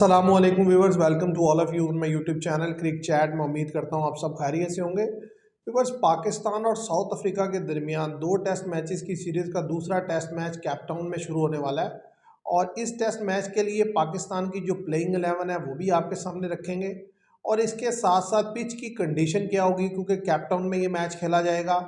अस्सलामुअलैकुम viewers, welcome to all of you my YouTube channel Cric Chat. मैं उम्मीद करता हूँ आप सब खैरियत से होंगे। व्यूवर्स, पाकिस्तान और साउथ अफ्रीका के दरमियान दो टेस्ट मैचेस की सीरीज़ का दूसरा टेस्ट मैच केप टाउन में शुरू होने वाला है और इस टेस्ट मैच के लिए पाकिस्तान की जो प्लेइंग 11 है वो भी आपके सामने रखेंगे और इसके साथ साथ पिच की कंडीशन क्या होगी, क्योंकि केप टाउन में ये मैच खेला जाएगा,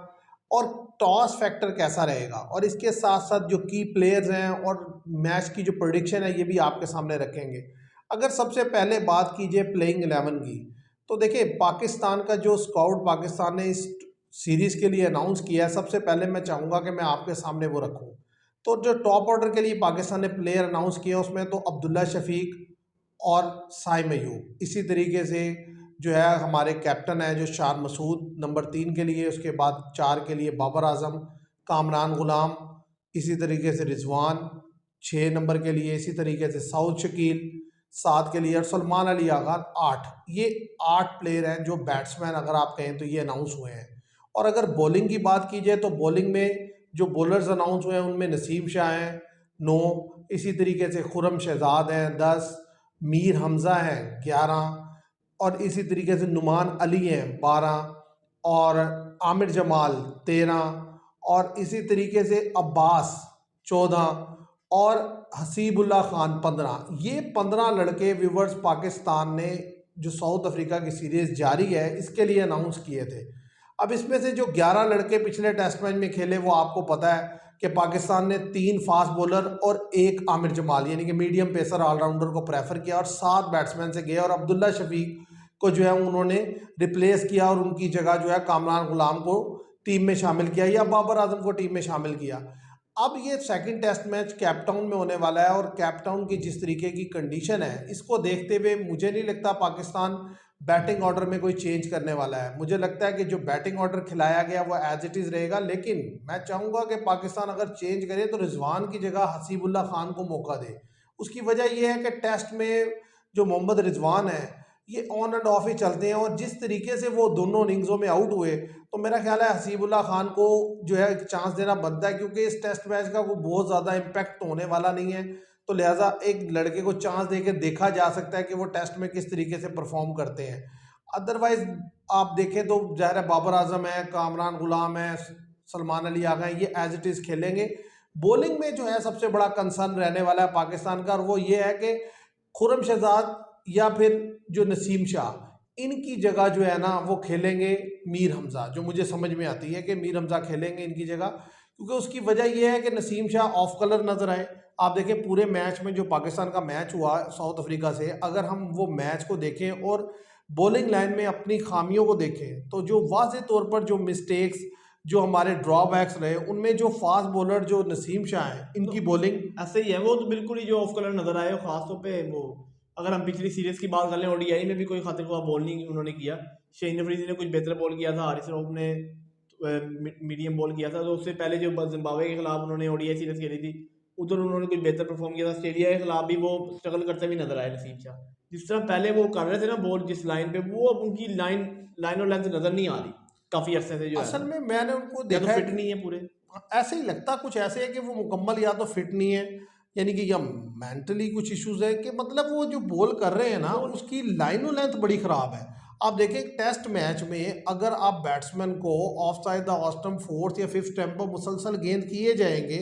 और टॉस फैक्टर कैसा रहेगा, और इसके साथ साथ जो की प्लेयर्स हैं और मैच की जो प्रेडिक्शन है ये भी आपके सामने रखेंगे। अगर सबसे पहले बात कीजिए प्लेइंग 11 की, तो देखिए पाकिस्तान का जो स्काउट पाकिस्तान ने इस सीरीज़ के लिए अनाउंस किया है, सबसे पहले मैं चाहूँगा कि मैं आपके सामने वो रखूँ। तो जो टॉप ऑर्डर के लिए पाकिस्तान ने प्लेयर अनाउंस किया उसमें तो अब्दुल्ला शफीक और साइम अयूब, इसी तरीके से जो है हमारे कैप्टन है जो शार मसूद नंबर 3 के लिए, उसके बाद 4 के लिए बाबर आजम, कामरान गुलाम, इसी तरीके से रिजवान 6 नंबर के लिए, इसी तरीके से सऊद शकील 7 के लिए, और सलमान अली आगा 8। ये 8 प्लेयर हैं जो बैट्समैन अगर आप कहें तो ये अनाउंस हुए हैं। और अगर बॉलिंग की बात की जाए तो बॉलिंग में जो बॉलर्स अनाउंस हुए हैं उनमें नसीम शाह हैं 9, इसी तरीके से खुरम शहजाद हैं 10, मीर हमज़ा हैं 11, और इसी तरीके से नुमान अली हैं 12, और आमिर जमाल 13, और इसी तरीके से अब्बास 14, और हसीबुल्ला खान 15। ये 15 लड़के व्यूवर्स पाकिस्तान ने जो साउथ अफ्रीका की सीरीज़ जारी है इसके लिए अनाउंस किए थे। अब इसमें से जो 11 लड़के पिछले टेस्ट मैच में खेले वो आपको पता है कि पाकिस्तान ने 3 फास्ट बॉलर और 1 आमिर जमाल यानी कि मीडियम पेसर ऑलराउंडर को प्रेफर किया और 7 बैट्समैन से गए, और अब्दुल्ला शफीक को जो है उन्होंने रिप्लेस किया और उनकी जगह जो है कामरान गुलाम को टीम में शामिल किया या बाबर आजम को टीम में शामिल किया। अब ये second test match Cape Town में होने वाला है और केप टाउन की जिस तरीके की कंडीशन है इसको देखते हुए मुझे नहीं लगता पाकिस्तान बैटिंग ऑर्डर में कोई चेंज करने वाला है। मुझे लगता है कि जो बैटिंग ऑर्डर खिलाया गया वो एज इट इज़ रहेगा, लेकिन मैं चाहूँगा कि पाकिस्तान अगर चेंज करे तो रिजवान की जगह हसीबुल्ला खान को मौका दे। उसकी वजह यह है कि टेस्ट में जो मोहम्मद रिजवान है ये ऑन एंड ऑफ ही चलते हैं, और जिस तरीके से वो दोनों इनिंग्सों में आउट हुए तो मेरा ख्याल है हसीबुल्ला खान को जो है एक चांस देना बनता है, क्योंकि इस टेस्ट मैच का वो बहुत ज़्यादा इम्पैक्ट तो होने वाला नहीं है। तो लिहाजा एक लड़के को चांस देकर देखा जा सकता है कि वो टेस्ट में किस तरीके से परफॉर्म करते हैं। अदरवाइज आप देखें तो ज़ाहिर है बाबर आजम है, कामरान गुलाम है, सलमान अली आ गए, ये एज इट इज़ खेलेंगे। बॉलिंग में जो है सबसे बड़ा कंसर्न रहने वाला है पाकिस्तान का, और वो ये है कि खुरम शहजाद या फिर जो नसीम शाह इनकी जगह जो है ना वो खेलेंगे मीर हमज़ा, जो मुझे समझ में आती है कि मीर हमज़ा खेलेंगे इनकी जगह, क्योंकि उसकी वजह यह है कि नसीम शाह ऑफ कलर नज़र आए। आप देखें पूरे मैच में जो पाकिस्तान का मैच हुआ साउथ अफ्रीका से, अगर हम वो मैच को देखें और बॉलिंग लाइन में अपनी खामियों को देखें तो जो वाज़े तौर पर जो मिस्टेक्स जो हमारे ड्रॉबैक्स रहे उनमें जो फास्ट बॉलर जो नसीम शाह हैं इनकी बॉलिंग ऐसे ही है। वो तो बिल्कुल ही जो ऑफ कलर नजर आए खासतौर पे वो, अगर हम पिछली सीरीज की बात कर लें ओडीआई में भी कोई खातिर खुदा बॉल नहीं उन्होंने किया। शेन अफरीदी ने कुछ बेहतर बॉल किया था, हारिस रऊफ ने मीडियम बॉल किया था। तो उससे पहले जो जिम्बाब्वे के खिलाफ उन्होंने ओडीआई सीरीज खेली थी उधर उन्होंने कुछ बेहतर परफॉर्म किया था। ऑस्ट्रेलिया के खिलाफ भी वो स्ट्रगल करते हुए नजर आए नसीम शाह। जिस तरह पहले वो कर रहे थे ना बॉल जिस लाइन पे, वो अब उनकी लाइन और लेंथ नजर नहीं आ रही काफी अरसे से जो है असल ना, में मैंने उनको या तो देखा है फिट कि नहीं है पूरे। ऐसे ही लगता कुछ ऐसे है कि वो मुकम्मल या तो फिट नहीं है, यानी कि या मेंटली कुछ इश्यूज है, कि मतलब वो जो बॉल कर रहे हैं ना वो उसकी लाइनो लेंथ बड़ी ख़राब है। आप देखें टेस्ट मैच में अगर आप बैट्समैन को ऑफ साइड द ऑस्टम फोर्थ या फिफ्थ स्टंप पर मुसलसल गेंद किए जाएंगे,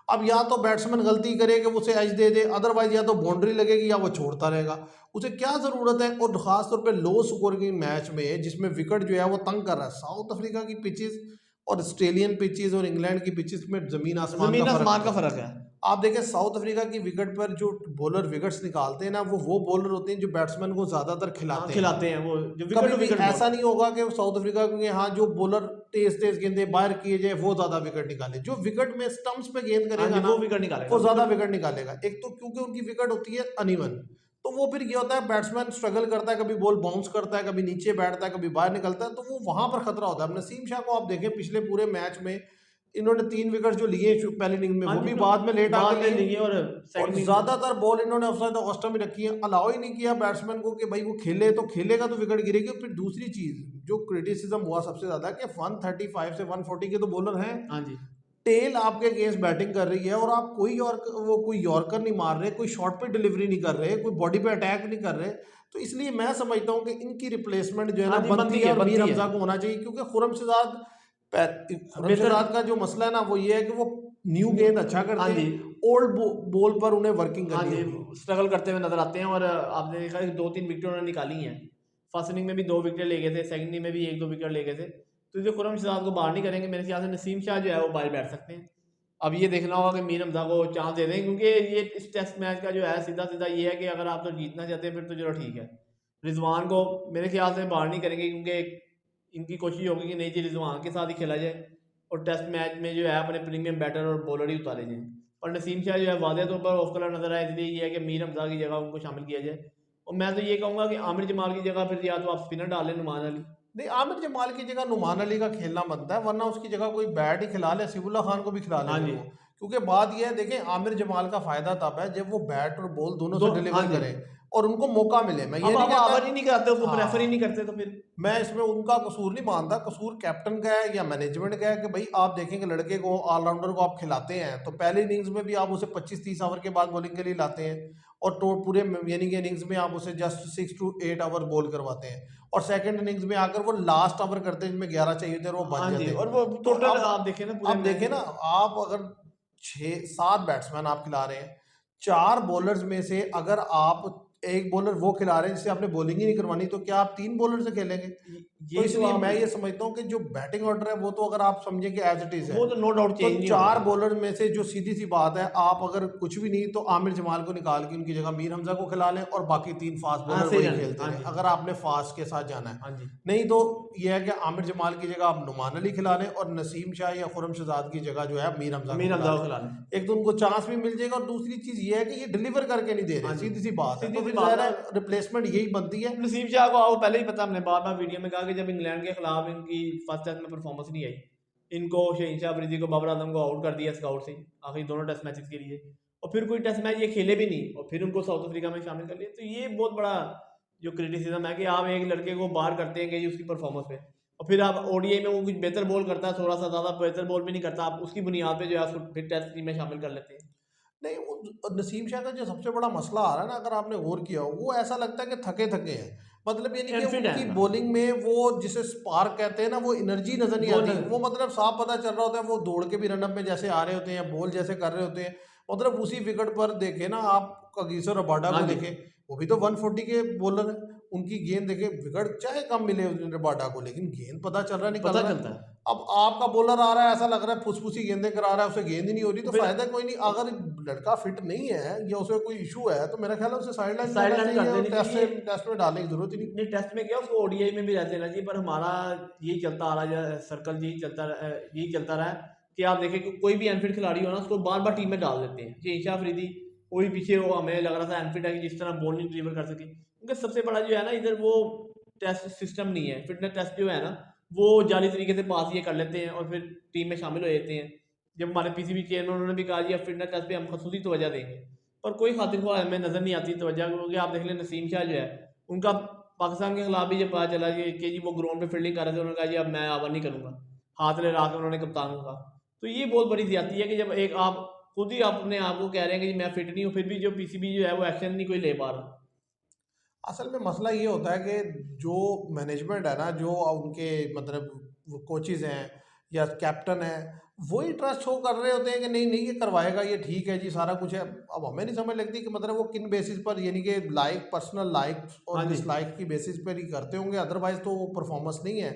अब या तो बैट्समैन गलती करे कि उसे एज दे दे, अदरवाइज या तो बाउंड्री लगेगी या वो छोड़ता रहेगा। उसे क्या ज़रूरत है, और ख़ास तौर पे लो स्कोरिंग मैच में जिसमें विकेट जो है वो तंग कर रहा है। साउथ अफ्रीका की पिचेस और ऑस्ट्रेलियन पिचेस और इंग्लैंड की पिचेस में जमीन आसमान का फ़र्क फर्क है। है। आप देखें साउथ अफ्रीका की विकेट पर जो बॉलर विकेट्स निकालते हैं ना वो बॉलर होते हैं जो बैट्समैन को ज़्यादातर हाँ खिलाते हैं। खिलाते हैं वो जो विकेट कभी टू भी विकेट बॉल। ऐसा नहीं होगा कि साउथ अफ्रीका के यहाँ जो बॉलर तेज तेज गेंदें बाहर किए जाए वो ज़्यादा विकेट निकाले। जो विकेट में स्टंप्स पे गेंद हाँ करेगा जी, ना वो विकेट निकालेगा वो ज़्यादा विकेट। विकेट निकालेगा। एक तो क्योंकि उनकी विकेट होती है अनइवन, तो वो फिर ये होता है बैट्समैन स्ट्रगल करता है, कभी बॉल बाउंस करता है, कभी नीचे बैठता है, कभी बाहर निकलता है, तो वो वहां पर खतरा होता है। अब नसीम शाह को आप देखें पिछले पूरे मैच में इन्होंने 3 विकेट जो लिए पहली इनिंग में हाँ वो जी, भी बाद में लेट बाद आकर में लिए, लिए और और सेकंड इनिंग। ज्यादातर बॉल इन्होंने ऑफसाइड ऑस्टम में रखी है। अलाउ ही नहीं किया बैट्समैन को कि भाई वो खेले, तो खेलेगा तो विकेट गिरेगी। फिर दूसरी चीज जो क्रिटिसिज्म हुआ सबसे ज्यादा कि 135 से 140 के तो बॉलर हैं, हाँ जी टेल आपके अगेंस्ट बैटिंग कर रही है और आप कोई यॉर्कर नहीं मार रहे, कोई शॉट पे डिलीवरी नहीं कर रहे, कोई बॉडी पे अटैक नहीं कर रहे, तो इसलिए मैं समझता हूँ कि इनकी रिप्लेसमेंट जो है ना हाँ जी, बनती है और मीर बनती है। हमजा को होना चाहिए, क्योंकि खुरम बेहतर। शहजाद का जो मसला है ना वो ये है कि वो न्यू गेंद अच्छा हाँ करते जी। हैं, ओल्ड बॉल पर उन्हें वर्किंग हाँ करनी जी, होगी। स्ट्रगल करते हुए नजर आते हैं। और आपने देखा कि 2-3 विकेट उन्होंने निकाली हैं। फर्स्ट इनिंग में भी 2 विकेट ले गए थे, सेकंड इनिंग में भी 1-2 विकेट ले गए थे। तो जो खुरम शहजाद को बाहर नहीं करेंगे, मेरे ख्याल से नसीम शाह जो है वो बाहर बैठ सकते हैं। अब ये देखना होगा कि मीर हमजा को चांस दे दें, क्योंकि ये इस टेस्ट मैच का जो है सीधा सीधा ये है कि अगर आप तो जीतना चाहते हैं फिर तो चलो ठीक है। रिजवान को मेरे ख्याल से बाहर नहीं करेंगे, क्योंकि इनकी कोशिश होगी कि नहीं जी रिजवान के साथ ही खेला जाए और टेस्ट मैच में जो है अपने प्रीमियम बैटर और बॉलर ही उतारे जाएँ। और नसीम शाह जो है वाज़ह तौर पर ऑफ कलर नजर आया, इसलिए ये है कि मीर हमजा की जगह उनको शामिल किया जाए। और मैं तो ये कहूँगा कि आमिर जमाल की जगह फिर या तो आप स्पिनर डाल लें, नुमान अली। नहीं, आमिर जमाल की जगह नुमान अली का खेलना बनता है, वरना उसकी जगह कोई बैट ही खिला ले, सिबुल्ला खान को भी खिला हाँ लेंगे जी। वो। क्योंकि बात यह है, देखें आमिर जमाल का फायदा तब है जब वो बैट और बॉल दोनों से हाँ डिलीवर जी। करें और उनको मौका मिले। मैं ये अब नहीं आप कहता। आवर ही नहीं कराते, उसको प्रेफर ही हाँ, नहीं करते, तो फिर मैं इसमें उनका कसूर नहीं मानता, कसूर कैप्टन का है या मैनेजमेंट का है कि भाई आप देखेंगे लड़के को, ऑलराउंडर को आप खिलाते हैं तो पहले इनिंग्स में भी आप उसे 25-30 ओवर के बाद बॉलिंग के लिए लाते हैं और तो पूरे यानी कि इनिंग्स में आप उसे जस्ट 6 to 8 ओवर बॉल करवाते हैं और सेकंड इनिंग्स में आकर वो लास्ट ओवर करते हैं जिसमें 11 चाहिए थे और वो बच हाँ जी। जाते। और वो तो टोटल आप देखें ना पूरे अब मैच देखें ना, में। आप अगर 6-7 बैट्समैन आप खिला रहे हैं, 4 बॉलर्स में से अगर आप एक बॉलर वो खिला रहे हैं जिससे आपने बॉलिंग ही नहीं करवानी, तो क्या आप 3 बॉलर से खेलेंगे? तो यही तो इसलिए आप, मैं ये समझता हूँ कि जो बैटिंग ऑर्डर है वो तो अगर आप समझे कि एज इट इज है, वो तो नो डाउट तो चेंज नहीं 4 होगा। बॉलर में से जो सीधी सी बात है, आप अगर कुछ भी नहीं तो आमिर जमाल को निकाल के उनकी जगह मीर हमजा को खिला लें और बाकी 3 फास्ट हाँ बॉलर सही वही रहने, खेलते हाँ रहें, जी। अगर आपने फास्ट के साथ जाना है। हाँ जी। नहीं तो ये है कि आमिर जमाल की जगह आप नुमान अली खिला लें और नसीम शाह या खुरम शहजाद की जगह जो है मीर हमजा को मीर खिला हमजा लें। को खिला लें। एक तो उनको चांस भी मिल जाएगा और दूसरी चीज ये है कि ये डिलीवर करके नहीं दे हाँ रहे, जी, सीधी सी बात है, सीधी तो सी फिर बात जाहिर है। है रिप्लेसमेंट यही बनती है। नसीम शाह को आओ पहले ही पता, हमने बार बार वीडियो में कहा कि जब इंग्लैंड के खिलाफ इनकी फर्स्ट टेस्ट में परफॉर्मेंस नहीं आई, इनको शहीन शाह अफरीदी को बाबर आजम को आउट कर दिया स्काउट से आखिरी दोनों टेस्ट मैचेस के लिए, और फिर कोई टेस्ट मैच ये खेले भी नहीं और फिर उनको साउथ अफ्रीका में शामिल कर लिया। तो ये बहुत बड़ा जो क्रिटिसिज्म है कि आप एक लड़के को बाहर करते हैं कि जी उसकी परफॉर्मेंस पे, और फिर आप ओडीआई में वो कुछ बेहतर बॉल करता है, थोड़ा सा ज़्यादा बेहतर बॉल भी नहीं करता, आप उसकी बुनियाद पे जो है उसको फिर टेस्ट टीम में शामिल कर लेते हैं। नहीं, नसीम शाह का जो सबसे बड़ा मसला आ रहा है ना, अगर आपने गौर किया हो, वो ऐसा लगता है कि थके थके हैं। मतलब ये नहीं कि अनफिट है उनकी इनका। बॉलिंग में वो जिसे स्पार्क कहते हैं ना, वो एनर्जी नजर नहीं वो आती। न- वो मतलब साफ पता चल रहा होता है वो दौड़ के भी रनअप में जैसे आ रहे होते हैं, बॉल जैसे कर रहे होते हैं। मतलब उसी विकेट पर देखे ना आप कगिसो रबाडा हाँ को जी। देखे, वो भी तो 140 के बॉलर है। उनकी गेंद देखे, विकेट चाहे कम मिले उस रबाडा को, लेकिन गेंद पता चल रहा है, निकल पता रहा चलता है। है। अब आपका बॉलर आ रहा है, ऐसा लग रहा है फुसफुसी गेंदें करा रहा है, उसे गेंद ही नहीं हो रही, तो फिर फायदा कोई नहीं। अगर लड़का फिट नहीं है या उसे कोई इशू है तो मेरा ख्याल है उसे साइड लाइन साइड करना लाइन चाहिए कर और देनी चाहिए। टेस्ट में डालने की जरूरत ही नहीं। नहीं, टेस्ट में क्या उसको ओडीआई में भी रह देना चाहिए, पर हमारा यही चलता आ रहा है सर्कल, यही चलता रहा है कि आप देखें कि कोई भी अनफिट खिलाड़ी हो ना उसको बार बार टीम में डाल देते हैं। शहीन शाह अफरीदी वही पीछे, वो हमें लग रहा था अनफिट है कि जिस तरह बॉल नहीं डिलीवर कर सके, क्योंकि सबसे बड़ा जो है ना इधर वो टेस्ट सिस्टम नहीं है। फिटनेस टेस्ट जो है ना वो जाली तरीके से पास ये कर लेते हैं और फिर टीम में शामिल हो जाते हैं। जब हमारे पीसीबी चेयरमैन उन्होंने भी कहा जी अब फिटनेस टेस्ट पे हम खसूसी तवज्जो देंगे, पर कोई खातिर ख्वाह हमें नज़र नहीं आती तवज्जो, क्योंकि आप देख लें नसीम शाह जो है उनका पाकिस्तान के खिलाफ भी जब पता चला कि जी वो ग्राउंड पे फील्डिंग कर रहे थे, उन्होंने कहा जी अब मैं आवर नहीं करूँगा, हाथ ले रहा के उन्होंने कप्तान को कहा। तो ये बहुत बड़ी ज्यादती है कि जब एक आप खुद ही अपने आप को कह रहे हैं कि जी मैं फिट नहीं हूँ, फिर भी जो पीसीबी जो है वो एक्शन नहीं कोई ले पा रहा। असल में मसला ये होता है कि जो मैनेजमेंट है ना, जो उनके मतलब कोचेज हैं या कैप्टन है, वही ट्रस्ट शो कर रहे होते हैं कि नहीं नहीं ये करवाएगा, ये ठीक है जी, सारा कुछ है। अब हमें नहीं समझ लगती कि मतलब वो किन बेसिस पर, यानी कि लाइक पर्सनल लाइक हाँ और जी। डिसलाइक की बेसिस पर ही करते होंगे, अदरवाइज तो वो परफॉर्मेंस नहीं है।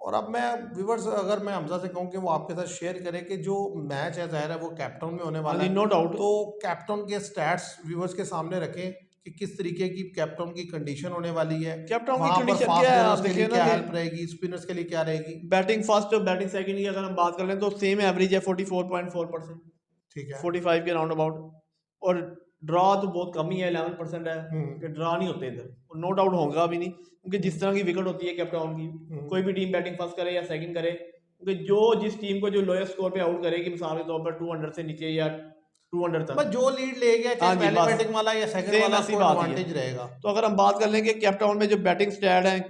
और अब मैं व्यूवर्स, अगर मैं हमजा से कहूँ कि वो आपके साथ शेयर करे कि जो मैच है ज़ाहिर है वो कैप्टन में होने हाँ वाला जी, है, नो डाउट। तो कैप्टन के स्टैट्स व्यूवर्स के सामने रखें कि किस तरीके की कैप्टन की कंडीशन होने वाली है, कैप्टन की वहाँ पर कंडीशन फास्ट क्या है आप बॉलर्स के लिए देखिए ना क्या कि हेल्प रहेगी, स्पिनर्स के लिए क्या रहेगी। बैटिंग फर्स्ट और बैटिंग सेकंड की अगर हम बात कर लें तो सेम एवरेज है 44.4%, ठीक है। 45 के राउंड अबाउट। और ड्रा तो बहुत कम ही है, 11% है हम्म। कि ड्रा नहीं होते इधर, और नो डाउट होगा भी नहीं, क्योंकि जिस तरह की विकेट होती है कैप्टन की, कोई भी टीम बैटिंग फर्स्ट करे या सेकंड करे, क्योंकि जो जिस टीम को जो लोएस्ट स्कोर पे आउट करेगी, मिसाल के तौर पर 200 से नीचे या 200 बस तक। जो लीड ले गया, हाँ चाहे जी, पहले बस बैटिंग वाला या सेकंड सेम वाला, ऐसी उसको बात ही है। एडवांटेज रहेगा। तो अगर हम बात कर लें कि कैप्टाउन में जो बैटिंग स्टैट हैं,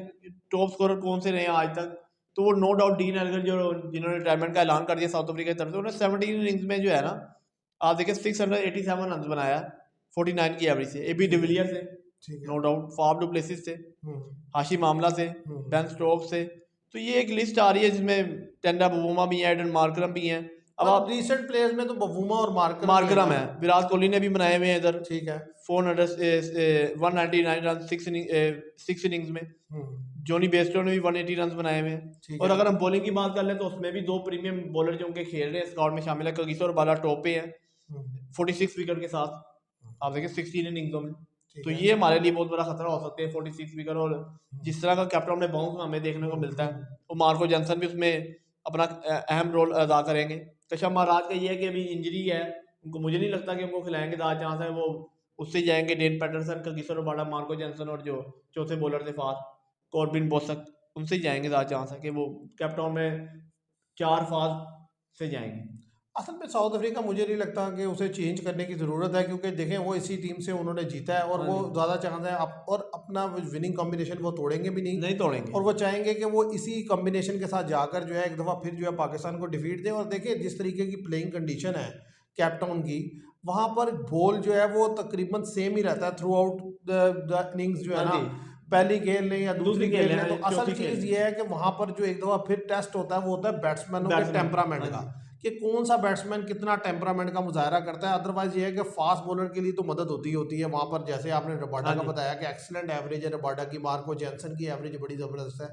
टॉप स्कोरर कौन से रहे हैं आज तक, तो वो नो डाउट डीन एल्गर जो जिन्होंने रिटायरमेंट का ऐलान कर दिया साउथ अफ्रीका की तरफ से, उन्होंने 17 इनिंग्स में जो है ना आप देखिए 687 रन बनाया 49 की एवरेज से। एबी डिविलियर से no doubt, Faf du Plessis से, हाशिम आमला से, बेन स्टोक्स से। तो ये एक लिस्ट आ रही है जिसमें टेंडा बवुमा भी है, एडन मार्करम भी हैं। अब आप रिसेंट प्लेयर्स में तो बवुमा और मार्करम है, विराट कोहली ने भी बनाए हुए हैं इधर, ठीक है, 199 रन 6 इनिंग्स में। जॉनी बेस्टो ने भी 180 रन बनाए हुए हैं। और अगर हम बॉलिंग की बात कर लें तो उसमें भी 2 प्रीमियम बॉलर जो उनके खेल रहे हैं स्क्वाड में शामिल है, कगिसो और बाला टॉप पे है 46 विकेट के साथ, आप देखिए 16 इनिंग्सों में। तो ये हमारे लिए बहुत बड़ा खतरा हो सकता है 46 विकेट। और जिस तरह का कैप्टन में बाउंस हमें देखने को मिलता है, और मार्को जॉनसन भी उसमें अपना अहम रोल अदा करेंगे। कशम महाराज का ये है कि अभी इंजरी है उनको, मुझे नहीं लगता कि उनको खिलाएंगे, ज़्यादा चांस है वो उससे जाएंगे Dane Paterson, Kagiso Rabada, Marco Jansen और जो चौथे बॉलर थे फास्ट कॉर्बिन बोसक, उनसे जाएंगे। ज़्यादा चांस है कि वो कैप्टन में 4 फास्ट से जाएंगे। असल में साउथ अफ्रीका मुझे नहीं लगता कि उसे चेंज करने की ज़रूरत है, क्योंकि देखें वो इसी टीम से उन्होंने जीता है और वो ज़्यादा चांस है और अपना विनिंग कॉम्बिनेशन वो तोड़ेंगे भी नहीं तोड़ेंगे, और वो चाहेंगे कि वो इसी कॉम्बिनेशन के साथ जाकर जो है एक दफ़ा फिर जो है पाकिस्तान को डिफीट दें। और देखिए जिस तरीके की प्लेइंग कंडीशन है कैप्टन की, वहाँ पर बॉल जो है वो तकरीबन सेम ही रहता है थ्रू आउट द इनिंग्स जो है ना, पहली खेल लें या दूसरी खेल लें। तो असल चीज़ ये है कि वहाँ पर जो एक दफ़ा फिर टेस्ट होता है वो होता है बैट्समैनों के टेम्परामेंट का, कि कौन सा बैट्समैन कितना टेम्परामेंट का मुजाहरा करता है। अदरवाइज ये है कि फास्ट बॉलर के लिए तो मदद होती है वहाँ पर, जैसे आपने रबाडा का बताया कि एक्सीलेंट एवरेज है रबाडा की, मार्को जॉनसन की एवरेज बड़ी ज़बरदस्त है।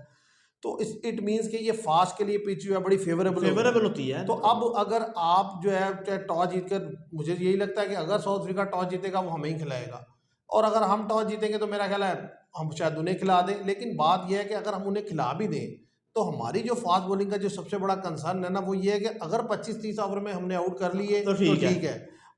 तो इट मीन्स कि ये फास्ट के लिए पिच जो है बड़ी फेवरेबल होती है। तो अब अगर आप जो है चाहे टॉस जीत कर, मुझे यही लगता है कि अगर साउथ अफ्रीका टॉस जीतेगा वो हमें ही खिलाएगा, और अगर हम टॉस जीतेंगे तो मेरा ख्याल है हम शायद उन्हें खिला दें। लेकिन बात यह है कि अगर हम उन्हें खिला भी दें तो हमारी जो फास्ट बॉलिंग का जो सबसे बड़ा कंसर्न है ना, वो ये है कि अगर 25-30 ओवर में हमने आउट कर लिए तो ठीक है,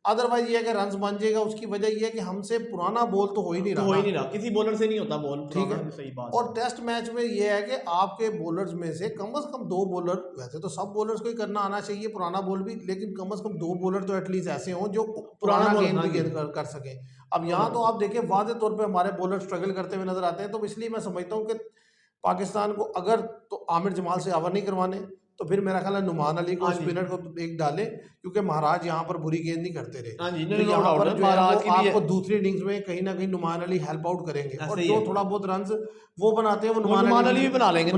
अदरवाइज ये है कि रन बन जाएगा। उसकी वजह ये है कि हमसे पुराना बॉल तो हो ही नहीं रहा, किसी बॉलर से नहीं होता बॉल, ठीक है, सही बात। और टेस्ट मैच में ये है कि आपके बॉलर्स में से कम 2 बॉलर, वैसे तो सब बॉलर्स को ही करना आना चाहिए पुराना बॉल भी, लेकिन कम से कम 2 बॉलर तो एटलीस्ट ऐसे हों जो पुराना गेंद भी गेंद कर सके। अब यहाँ तो आप देखिए वाज़े तौर पे हमारे बॉलर स्ट्रगल करते हुए नजर आते हैं। तो इसलिए मैं समझता हूँ कि पाकिस्तान को अगर तो आमिर जमाल से ओवर नहीं करवाने, तो फिर मेरा ख्याल है नुमान अली को स्पिनर को एक डालें, क्योंकि महाराज यहाँ पर बुरी गेंद नहीं करते रहे। तो यहाँ पर जो है आपको दूसरी इनिंग्स में कहीं ना कहीं नुमान अली हेल्प आउट करेंगे, और जो थोड़ा बहुत रन वो बनाते हैं वो नुमान अली भी बना लेंगे।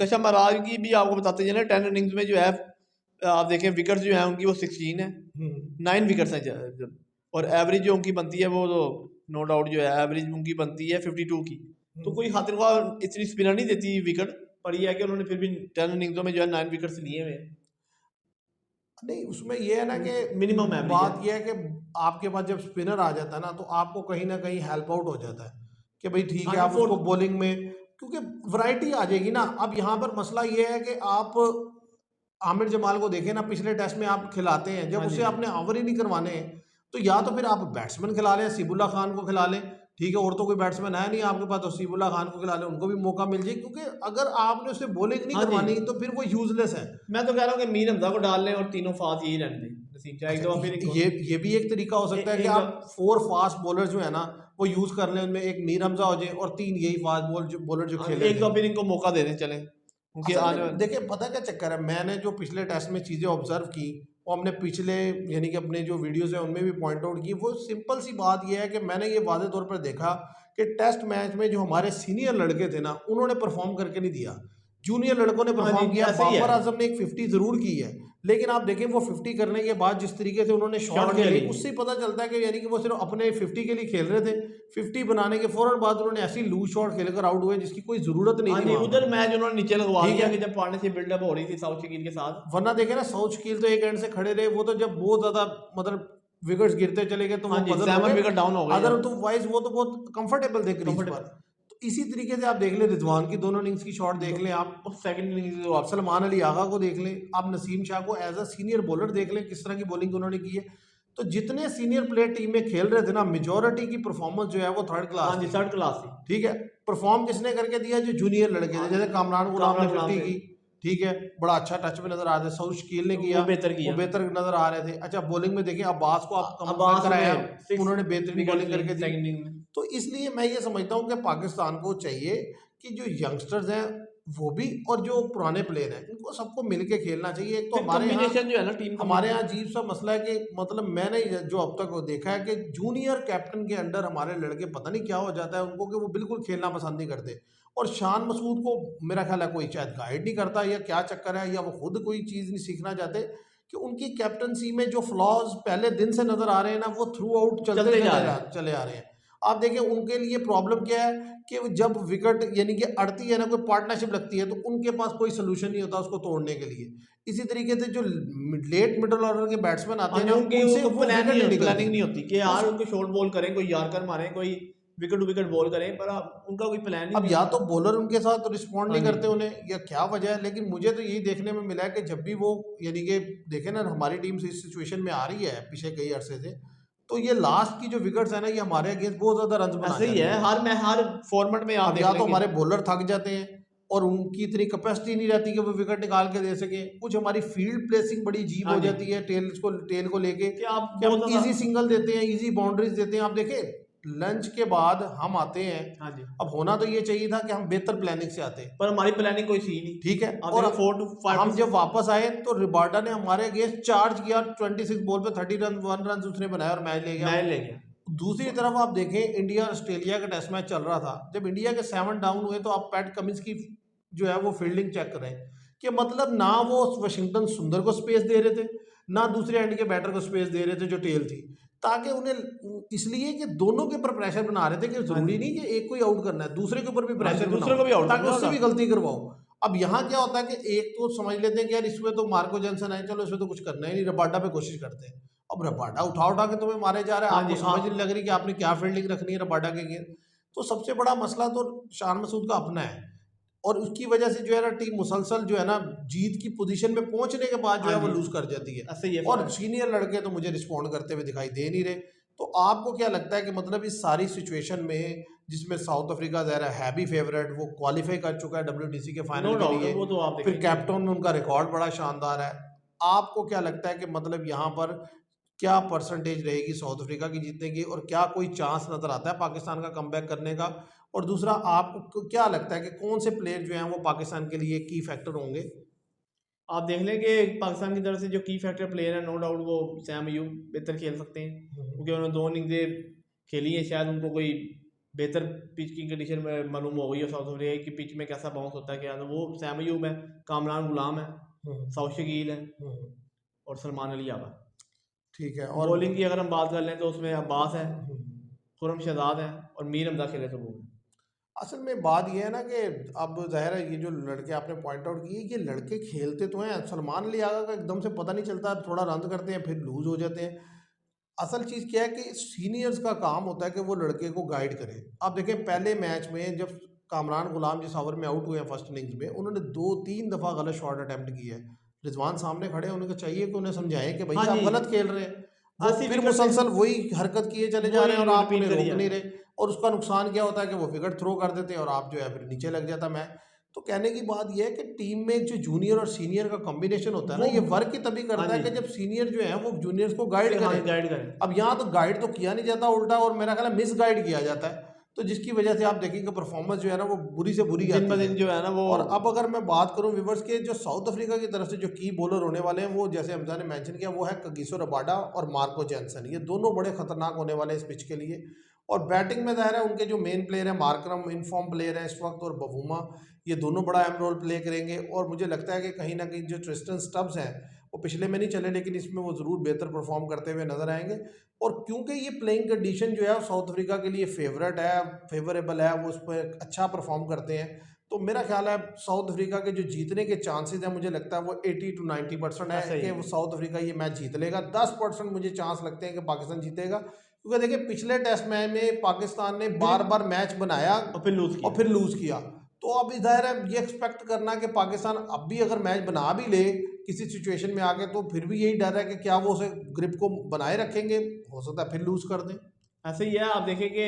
कशम महाराज की भी आपको बताते हैं ना, 10 इनिंग्स में जो है आप देखें विकेट्स जो है उनकी वो 16 है, 9 विकेट्स हैं, और एवरेज जो उनकी बनती है वो तो नो डाउट जो है एवरेज उनकी बनती है 52 की। तो कोई खातिर इतनी स्पिनर नहीं देती विकेट, पर यह है कि उन्होंने फिर भी 10 इनिंग्सों में जो है 9 विकेट्स लिए हुए। नहीं उसमें यह है ना कि मिनिमम बात यह है कि आपके पास जब स्पिनर आ जाता है ना, तो आपको कहीं ना कहीं हेल्प आउट हो जाता है कि भाई ठीक है आप उसको बॉलिंग में, क्योंकि वैरायटी आ जाएगी ना। अब यहाँ पर मसला ये है कि आप आमिर जमाल को देखें ना, पिछले टेस्ट में आप खिलाते हैं, जब उससे आपने ओवर ही नहीं करवाने हैं तो या तो फिर आप बैट्समैन खिला लें, सीबुल्ला खान को खिला लें, ठीक है, और तो कोई बैट्समैन है नहीं आपके पास, तो सीबुल्ला खान को खिला लें, उनको भी मौका मिल जाए, क्योंकि अगर आपने उसे बॉलिंग नहीं करवानी तो फिर वो यूजलेस है। मैं तो कह रहा हूँ कि मीर हमजा को डाल लें और तीनों फास्ट यही रहने दें। ये भी एक तरीका हो सकता है कि आप 4 फास्ट बॉलर जो है ना वो यूज कर लें, उनमें एक मीर हमजा हो जाए और 3 यही फास्ट बॉलर जो खेले, एक दो फिर इनको मौका दे दें चले। देखिए पता क्या चक्कर है, मैंने जो पिछले टेस्ट में चीज़ें ऑब्जर्व की वो हमने पिछले यानी कि अपने जो वीडियोस हैं उनमें भी पॉइंट आउट की, वो सिंपल सी बात ये है कि मैंने ये वाज़े तौर पर देखा कि टेस्ट मैच में जो हमारे सीनियर लड़के थे ना उन्होंने परफॉर्म करके नहीं दिया, जूनियर लड़कों ने परफॉर्म किया। बाबर आजम ने एक 50 जरूर की है, लेकिन आप देखें वो 50 करने के बाद जिस तरीके से उन्होंने शॉट खेले उससे पता चलता है कि यानी कि वो सिर्फ अपने 50 के लिए खेल रहे थे। 50 बनाने के फौरन बाद उन्होंने ऐसी लूज शॉट खेलकर आउट हुए जिसकी कोई जरूरत नहीं थी। उधर मैच उन्होंने नीचे लगवा दिया कि जब पार्टनरशिप बिल्डअप हो रही थी साउथ शकील के साथ, वरना देखे ना साउथ शकील तो एक एंड से खड़े रहे, वो तो जब बहुत ज्यादा मतलब विकेट्स गिरते चले गए तो वो 7 विकेट डाउन हो गए, अदर तो वाइज वो तो बहुत कंफर्टेबल थे क्रीज पर। इसी तरीके से आप देख लें रिजवान की दोनों इनिंग्स की शॉट देख लें, आप सेकंड इनिंग्स आप सलमान अली आगा को देख लें, आप नसीम शाह को एज अ सीनियर बॉलर देख लें किस तरह की बॉलिंग उन्होंने की है। तो जितने सीनियर प्लेयर टीम में खेल रहे थे ना, मेजोरिटी की परफॉर्मेंस जो है वो थर्ड क्लास थी। ठीक है, परफॉर्म किसने करके दिया, जो जूनियर लड़के थे, जैसे कामरान गुलाम ने 50 की, ठीक है, बड़ा अच्छा टच में नजर आ रहा था, साउथ शकील ने किया, वो बेहतर नजर आ रहे थे। अच्छा बॉलिंग में देखिए अब्बास को आप कराया, उन्होंने बेहतरीन बॉलिंग करके दी। तो इसलिए मैं ये समझता हूँ कि पाकिस्तान को चाहिए कि जो यंगस्टर्स हैं वो भी, और जो पुराने प्लेयर हैं इनको सबको मिलके खेलना चाहिए। एक तो फिर कॉम्बिनेशन जो है ना टीम का हमारे यहाँ अजीब सा मसला है कि मतलब मैंने जो अब तक देखा है कि जूनियर कैप्टन के अंडर हमारे लड़के पता नहीं क्या हो जाता है उनको कि वो बिल्कुल खेलना पसंद नहीं करते। और शान मसूद को मेरा ख्याल है कोई शायद गाइड नहीं करता या क्या चक्कर है, या वो खुद कोई चीज़ नहीं सीखना चाहते कि उनकी कैप्टनसी में जो फ्लॉज पहले दिन से नजर आ रहे हैं ना वो थ्रू आउट चलते जा रहे हैं। चले आ रहे हैं। आप देखें उनके लिए प्रॉब्लम क्या है कि जब विकेट यानी कि अड़ती है ना, कोई पार्टनरशिप लगती है तो उनके पास कोई सोल्यूशन नहीं होता उसको तोड़ने के लिए। इसी तरीके से जो लेट मिडल ऑर्डर के बैट्समैन आते हाँ हैं जी, ना उनकी उनसे वो वो विकेट नहीं निकलती। प्लानिंग नहीं होती कि यार उस उनको शॉर्ट बॉल करें, कोई यॉर्कर मारें, कोई विकेट विकेट बॉल करें, पर उनका कोई प्लान ही अब नहीं या होता। तो बॉलर उनके साथ रिस्पॉन्ड हाँ नहीं जी। करते उन्हें, या क्या वजह है, लेकिन मुझे तो यही देखने में मिला है कि जब भी वो यानी कि देखें ना हमारी टीम इस सिचुएशन में आ रही है पिछले कई अरसे से, तो ये लास्ट की जो विकेट्स है ना ये हमारे अगेंस्ट बहुत ज्यादा रन बना ऐसे ही जाती है, है। हर फॉर्मेट में आप अब देख या तो लेंगे। हमारे बॉलर थक जाते हैं और उनकी इतनी कैपेसिटी नहीं रहती कि वो विकेट निकाल के दे सके, कुछ हमारी फील्ड प्लेसिंग बड़ी अजीब हाँ हो जी, जाती है टेल को लेके कि आप कि बहुत हम ज्यादा। इजी सिंगल देते हैं, इजी बाउंड्रीज देते हैं। आप देखें लंच के बाद हम आते हैं, हाँ जी, अब होना तो ये चाहिए था कि हम बेहतर प्लानिंग से आते, पर हमारी प्लानिंग कोई थी नहीं। ठीक है। आप और देखो 4 to 5 to हम जब 6। वापस आए तो रिबाडा ने हमारे अगेंस्ट चार्ज किया, 26 बॉल पे 1 रन उसने बनाया और मैच ले गया। मैच ले गया। दूसरी तरफ आप देखें इंडिया और ऑस्ट्रेलिया का टेस्ट मैच चल रहा था, जब इंडिया के 7 डाउन हुए तो आप पैट कमिंस की जो है वो फील्डिंग चेक करें कि मतलब ना वो वाशिंगटन सुंदर को स्पेस दे रहे थे, ना दूसरे एंड के बैटर को स्पेस दे रहे थे जो टेल थी, ताकि उन्हें इसलिए कि दोनों के ऊपर प्रेशर बना रहे थे कि हाँ जरूरी जी, नहीं कि एक को ही आउट करना है, दूसरे के ऊपर भी हाँ जी, प्रेशर दूसरे को भी बनाओ आउट ताकि करना उससे होगा। भी गलती करवाओ। अब यहाँ क्या होता है कि एक तो समझ लेते हैं कि यार इसमें तो मार्को जेंसन है, चलो इसमें तो कुछ करना ही नहीं, रबाडा पे कोशिश करते हैं। अब रबाडा उठा उठा के तुम्हें मारे जा रहे हैं, हाँ आपको जी, समझ नहीं आप लग रही कि आपने क्या फील्डिंग रखनी है रबाडा के अगेंस्ट। तो सबसे बड़ा मसला तो शान मसूद का अपना है, और उसकी वजह से जो है ना टीम मुसलसल जो है ना जीत की पोजीशन में पहुंचने के बाद जो हाँ है वो जी, लूज कर जाती है। ऐसे ही है और फिर। सीनियर लड़के तो मुझे रिस्पॉन्ड करते हुए दिखाई दे नहीं रहे। तो आपको क्या लगता है कि मतलब इस सारी सिचुएशन में, जिसमें साउथ अफ्रीका ज़ाहिर है भी फेवरेट, वो क्वालिफाई कर चुका है WTC के नो फाइनल के डाउट, लिए, वो तो आप फिर देखेंगे। कैप्टन में उनका रिकॉर्ड बड़ा शानदार है, आपको क्या लगता है कि मतलब यहाँ पर क्या परसेंटेज रहेगी साउथ अफ्रीका की जीतने की, और क्या कोई चांस नजर आता है पाकिस्तान का कमबैक करने का? और दूसरा आपको क्या लगता है कि कौन से प्लेयर जो हैं वो पाकिस्तान के लिए की फैक्टर होंगे? आप देख लें कि पाकिस्तान की तरफ से जो की फैक्टर प्लेयर है, नो डाउट वो सैम अयूब बेहतर खेल सकते हैं, क्योंकि उन्होंने 2 इनिंग्सें खेली हैं। शायद उनको कोई बेहतर पिच की कंडीशन में मालूम हो गई है साउथ अफ्रीका की पिच में कैसा बाउंस होता है क्या, तो वो सैम अयूब है, कामरान गुलाम है, हम्म, साउथ शकील है, हम्म, और सलमान अली याबा। ठीक है। और बॉलिंग की अगर हम बात कर लें तो उसमें अब्बास है, हम्म, खुरम शहजाद है, और मीर हमदा खेले तो वो है। असल में बात ये है ना कि अब ज़ाहिर है ये जो लड़के आपने पॉइंट आउट किए, ये लड़के खेलते तो हैं, सलमान अली आगा का एकदम से पता नहीं चलता, थोड़ा रन करते हैं फिर लूज हो जाते हैं। असल चीज़ क्या है कि सीनियर्स का काम होता है कि वो लड़के को गाइड करें। आप देखें पहले मैच में जब कामरान गुलाम जिस ओवर में आउट हुए हैं फर्स्ट इनिंग्स में, उन्होंने 2-3 दफ़ा गलत शॉट अटैम्प्ट किए हैं। रिजवान सामने खड़े हैं, उनको चाहिए कि उन्हें समझाएं कि हाँ भैया आप जी, गलत खेल रहे हैं। वो 80 फिर विकेट से मुसलसल वही हरकत किए चले जा वही रहे हैं और आप रिपीट उन्हें करी रोक जा नहीं रही है। रहे। और उसका नुकसान क्या होता है कि वो विकेट थ्रो कर देते हैं और आप जो है फिर नीचे लग जाता मैच। तो कहने की बात यह है कि टीम में जो जूनियर और सीनियर का कॉम्बिनेशन होता है ना, वो ये वर्क ही तभी हाँ करता है जी, कि जब सीनियर जो है वो जूनियर्स को गाइड हाँ करें। गाइड करें। अब यहाँ तो गाइड तो किया नहीं जाता, उल्टा और मेरा ख्याल है मिस गाइड किया जाता है, तो जिसकी वजह से आप देखेंगे परफॉर्मेंस जो है ना वो बुरी से बुरी दिन ब आती है। दिन जो है ना वो। और अब अगर मैं बात करूं विवर्स के, जो साउथ अफ्रीका की तरफ से जो की बॉलर होने वाले हैं, वो जैसे हमजा ने मेंशन किया, वो है कगिसो रबाडा और मार्को जेंसन। ये दोनों बड़े खतरनाक होने वाले हैं इस पिच के लिए। और बैटिंग में ज़ाहिर है उनके जो मेन प्लेयर है मार्करम इनफॉर्म प्लेयर है इस वक्त, और बवूमा, ये दोनों बड़ा अहम रोल प्ले करेंगे। और मुझे लगता है कि कहीं ना कहीं जो ट्रिस्टन स्टब्स हैं वो पिछले में नहीं चले, लेकिन इसमें वो ज़रूर बेहतर परफॉर्म करते हुए नजर आएंगे। और क्योंकि ये प्लेइंग कंडीशन जो है वो साउथ अफ्रीका के लिए फेवरेबल है, वो उस पर अच्छा परफॉर्म करते हैं, तो मेरा ख्याल है साउथ अफ्रीका के जो जीतने के चांसेस हैं, मुझे लगता है वो 80 to 90% ऐसा है ही कि वो है। साउथ अफ्रीका ये मैच जीत लेगा। 10% मुझे चांस लगते हैं कि पाकिस्तान जीतेगा, क्योंकि देखिए पिछले टेस्ट मैच में पाकिस्तान ने बार बिल्कुल, बार मैच बनाया और फिर लूज और किया। फिर लूज किया। तो अब इधर है ये एक्सपेक्ट करना कि पाकिस्तान अब भी अगर मैच बना भी ले किसी सिचुएशन में आके, तो फिर भी यही डर है कि क्या वो उसे ग्रिप को बनाए रखेंगे, हो सकता है फिर लूज कर दें। ऐसे ही है। आप देखें कि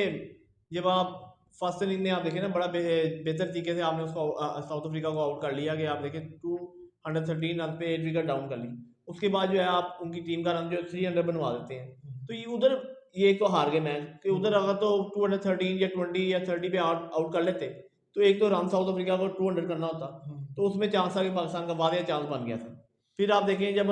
जब आप फर्स्ट इनिंग में आप देखें ना बड़ा बेहतर तरीके से आपने उसको साउथ अफ्रीका को आउट कर लिया, कि आप देखें 213 रन पे 8 विकेट डाउन कर ली। उसके बाद जो है आप उनकी टीम का रन जो 300 बनवा देते हैं, तो ये उधर ये एक तो हार गए मैच, कि उधर अगर तो 213 या 20 या 30 पे आउट आउट कर लेते, तो एक तो रन साउथ अफ्रीका को 200 करना होता, तो उसमें चांस था कि पाकिस्तान का वादिया चांस बन गया था। फिर आप देखें जब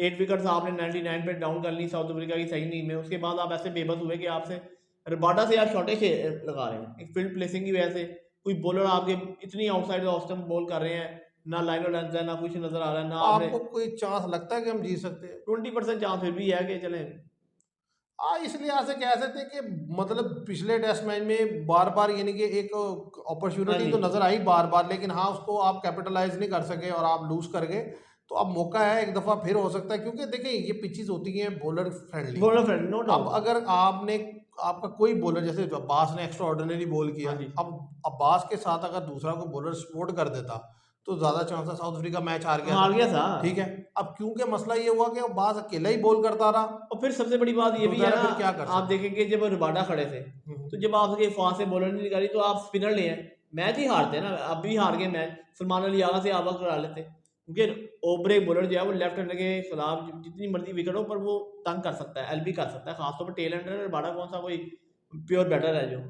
8 विकेट्स आपने 99 पे डाउन कर ली साउथ अफ्रीका की सही टीम में, उसके बाद आप ऐसे बेबस हुए कि आपसे रबाडा से आप शॉर्टेज लगा रहे हैं एक फील्ड प्लेसिंग की वजह से। कोई बॉलर आपके इतनी आउटसाइड ऑफ स्टंप बॉल कर रहे हैं, ना लाइन और लेंथ है, ना कुछ नजर आ रहा है, ना आपने आपको कोई चांस लगता है कि हम जीत सकते हैं? 20% चांस फिर भी है कि चले। इस लिहाज से कह सकते हैं कि मतलब पिछले टेस्ट मैच में बार बार यानी कि एक हाँ अपॉर्चुनिटी जी, तो नजर आई बार बार, लेकिन हाँ उसको आप कैपिटलाइज नहीं कर सके और आप लूज कर गए। तो अब मौका है एक दफा फिर हो सकता है, क्योंकि देखिए ये पिचेस होती हैं bowler friendly. Bowler friend no अब डाउट। अगर आपने आपका कोई बॉलर जैसे अब्बास ने एक्स्ट्रा ऑर्डिनरी बॉल किया, हाँ जी, अब अब्बास के साथ अगर दूसरा कोई बॉलर सपोर्ट कर देता तो ज्यादा चांस है साउथ अफ्रीका मैच हार गया हार था। गया था। ठीक है, अब क्योंकि मसला ये हुआ कि अब्बास अकेला ही बॉल करता रहा, और फिर सबसे बड़ी बात ये तो भी है ज़रा ना, फिर क्या कर आप सकते देखेंगे जब रबाडा खड़े थे, हैं। तो जब आपके फास्ट से बॉलर नहीं निकाली तो आप स्पिनर ले आए, मैच ही हारते हैं ना। अब भी हार गए मैच, सलमान अली आगा से आवा करा लेते, क्योंकि ओवर एक बॉलर जो है वो लेफ्ट हैंड के खिलाफ जितनी मर्जी विकेट हो पर वो तंग कर सकता है, एलबी कर सकता है, खासतौर पर टेल एंडर। रबाडा कौन सा कोई प्योर बैटर है जो।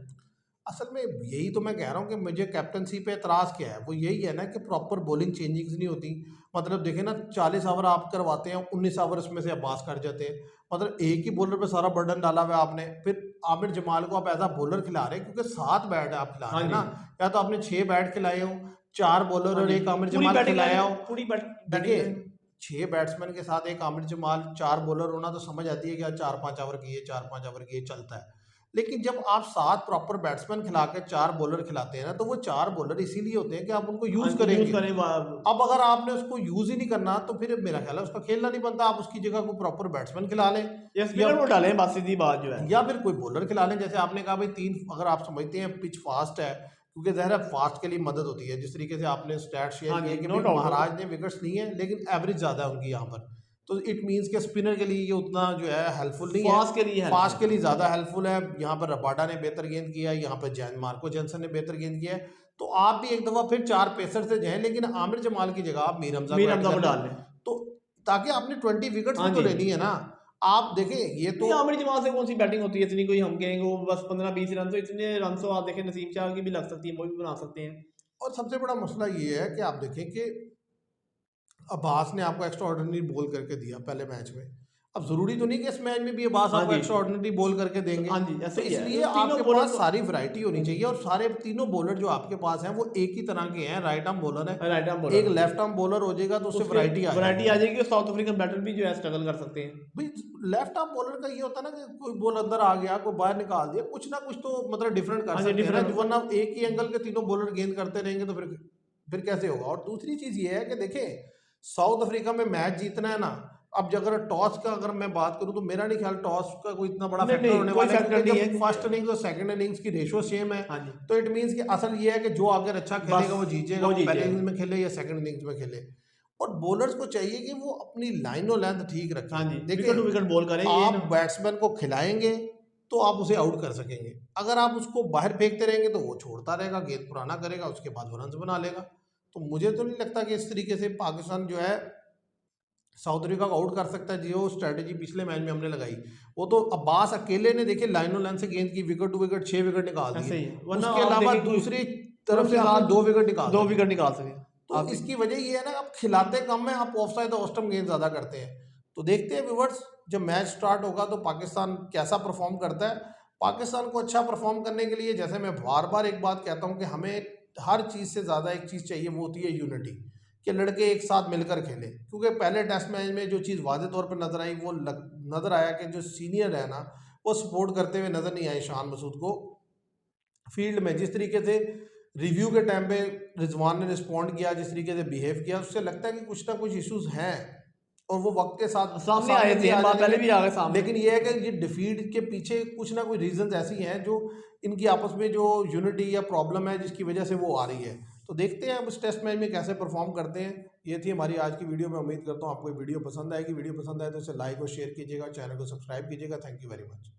असल में यही तो मैं कह रहा हूँ कि मुझे कैप्टनसी पे एतराज़ क्या है, वो यही है ना कि प्रॉपर बॉलिंग चेंजिंग्स नहीं होती। मतलब देखें ना, 40 ओवर आप करवाते हैं, 19 ओवर इसमें से अब्बास कर जाते हैं। मतलब एक ही बॉलर पे सारा बर्डन डाला हुआ है आपने। फिर आमिर जमाल को आप एज आ बॉलर खिला रहे हैं, क्योंकि 7 बैट आप खिला हाँ रहे हैं जी, ना। या तो आपने 6 बैट खिलाए हो, 4 बॉलर हाँ और जी, एक आमिर पूरी जमाल बैटिंग खिलाया लाइन, हो। पूरी बैटिंग देखिए, लाइन। 6 बैट्समैन के साथ एक आमिर जमाल, 4 बॉलर होना तो समझ आती है कि 4-5 ओवर की है, 4-5 ओवर की है, चलता है। लेकिन जब आप 7 प्रॉपर बैट्समैन खिला के 4 बॉलर खिलाते हैं ना, तो वो 4 बॉलर इसीलिए होते हैं कि आप उनको हाँ यूज जी, यूज करेंगे। करें अब अगर आपने उसको यूज ही नहीं करना, तो फिर मेरा ख्याल है उसका खेलना नहीं बनता। आप उसकी जगह को प्रॉपर बैट्समैन खिला लें, या या स्पिनर को डालें, बस सीधी बात जो है। फिर कोई बॉलर खिला लें। जैसे आपने कहा भाई 3, अगर आप समझते हैं पिच फास्ट है, क्योंकि ज़ाहिर है फास्ट के लिए मदद होती है। जिस तरीके से आपने स्टैट शेयर हाँ किया जी, है कि नो भाई डाउट, नो महाराज डाउट। ने विकेट्स नहीं है लेकिन एवरेज ज़्यादा है उनकी यहाँ पर, तो इट मीन्स कि स्पिनर के लिए ये उतना जो है हेल्पफुल नहीं है। फास्ट के लिए फास्ट हेल्पफुल। के लिए ज़्यादा हेल्पफुल है। यहाँ पर रबाडा ने बेहतर गेंद किया है, यहाँ पर मार्को जेंसन ने बेहतर गेंद किया है। तो आप भी एक दफ़ा फिर 4 पेसर से जाएं, लेकिन आमिर जमाल की जगह आप मीर हमजा को मीर ऐड हमजा को कर लें। डाल लें। तो ताकि आपने 20 विकेट्स हाँ भी तो जी, लेनी है ना। आप देखें ये नहीं तो आमिर जमाल से कौन सी बैटिंग होती है इतनी, कोई हम कहेंगे वो बस 15-20 रन, तो इतने रन तो आप देखें नसीम शाह की भी लग सकती है, वो भी बना सकते हैं। और सबसे बड़ा मसला ये है कि आप देखें कि अब्बास ने आपको एक्स्ट्रा ऑर्डिनरी बॉल करके दिया पहले मैच में। अब ज़रूरी तो नहीं कि इस मैच में भी अब्बास हाँ आपको जी, एक्स्ट्रा ऑर्डिनरी बॉल करके देंगे। हाँ जी, तो ऐसे ही है इसलिए तीनों आपके बॉलर पास को। सारी वैरायटी होनी चाहिए, और सारे तीनों बॉलर जो आपके पास हैं वो एक ही तरह के हैं। राइट आर्म बॉलर है, राइट आर्म एक बॉलर, लेफ्ट आर्म बॉलर हो जाएगा, तो उससे उसके वैरायटी आ वैरायटी जाएगी। आ जाएगी और साउथ अफ्रीकन बैटर भी जो है स्ट्रगल कर सकते हैं। भाई लेफ्ट आर्म बॉलर का ये होता है ना कि कोई बॉल अंदर आ गया, कोई बाहर निकाल दिया, कुछ ना कुछ तो मतलब डिफरेंट कर हाँ जी, सकते हैं ना। डिफरेंट। वरना एक ही एंगल के तीनों बॉलर गेंद करते रहेंगे तो फिर कैसे होगा। और दूसरी चीज़ ये है कि देखें, साउथ अफ्रीका में मैच जीतना है ना। अब अगर टॉस का अगर मैं बात करूं, तो मेरा नहीं ख्याल टॉस का कोई इतना बड़ा नहीं फैक्टर नहीं होने कोई वाला है, फैक्टर क्योंकि नहीं जब है फर्स्ट क्योंकि। इनिंग्स और सेकंड इनिंग्स की रेशो सेम है। हाँ जी, तो इट मीन्स कि असल ये है कि जो आगे अच्छा खेलेगा वो बस जीतेगा, वो वो जीत पहले जाएगा। इनिंग्स में खेले या सेकंड इनिंग्स में खेले। और बॉलर्स को चाहिए कि वो अपनी लाइन और लेंथ ठीक हाँ जी, रखें। विकेट टू देखें, विकेट बॉल करें ये आप ना। बैट्समैन को खिलाएंगे तो आप उसे आउट कर सकेंगे। अगर आप उसको बाहर फेंकते रहेंगे तो वो छोड़ता रहेगा, गेंद पुराना करेगा, उसके बाद वो रन बना लेगा। तो मुझे तो नहीं लगता कि इस तरीके से पाकिस्तान जो है साउथ अफ्रीका को आउट कर सकता है। जो स्ट्रैटेजी पिछले मैच में हमने लगाई, वो तो अब्बास अकेले ने देखिए लाइन और लाइन से गेंद की, विकेट टू विकेट 6 विकेट निकाल ऐसे दिए। ही है, वरना उसके आप अलावा देखिए कोई दूसरी तरफ तरफ से से आपने आपने 2 विकेट निकाल 2 विकेट दिए। निकाल सके तो आप। इसकी वजह ये है ना, आप खिलाते कम है, आप ऑफ साइड ऑफ स्टंप गेंद ज़्यादा करते हैं। तो देखते हैं व्यूवर्स, जब मैच स्टार्ट होगा तो पाकिस्तान कैसा परफॉर्म करता है। पाकिस्तान को अच्छा परफॉर्म करने के लिए, जैसे मैं बार बार एक बात कहता हूँ कि हमें हर चीज़ से ज़्यादा एक चीज़ चाहिए, वो होती है यूनिटी। कि लड़के एक साथ मिलकर खेलें, क्योंकि पहले टेस्ट मैच में जो चीज़ वाज़े तौर पर नजर आई, वो नज़र आया कि जो सीनियर है ना, वो सपोर्ट करते हुए नज़र नहीं आए शान मसूद को फील्ड में। जिस तरीके से रिव्यू के टाइम पे रिजवान ने रिस्पॉन्ड किया, जिस तरीके से बिहेव किया, उससे लगता है कि कुछ ना कुछ इश्यूज हैं, और वो वक्त के साथ सामने आए भी थे, आ बात पहले जाएंगे। भी आ गए सामने। लेकिन ये है कि ये डिफीट के पीछे कुछ ना कुछ रीजंस ऐसी हैं जो इनकी आपस में जो यूनिटी या प्रॉब्लम है, जिसकी वजह से वो आ रही है। तो देखते हैं अब इस टेस्ट मैच में कैसे परफॉर्म करते हैं। ये थी हमारी आज की वीडियो। मैं उम्मीद करता हूँ आपको वीडियो पसंद आएगी। वीडियो पसंद आए तो इसे लाइक और शेयर कीजिएगा, चैनल को सब्सक्राइब कीजिएगा। Thank you very much.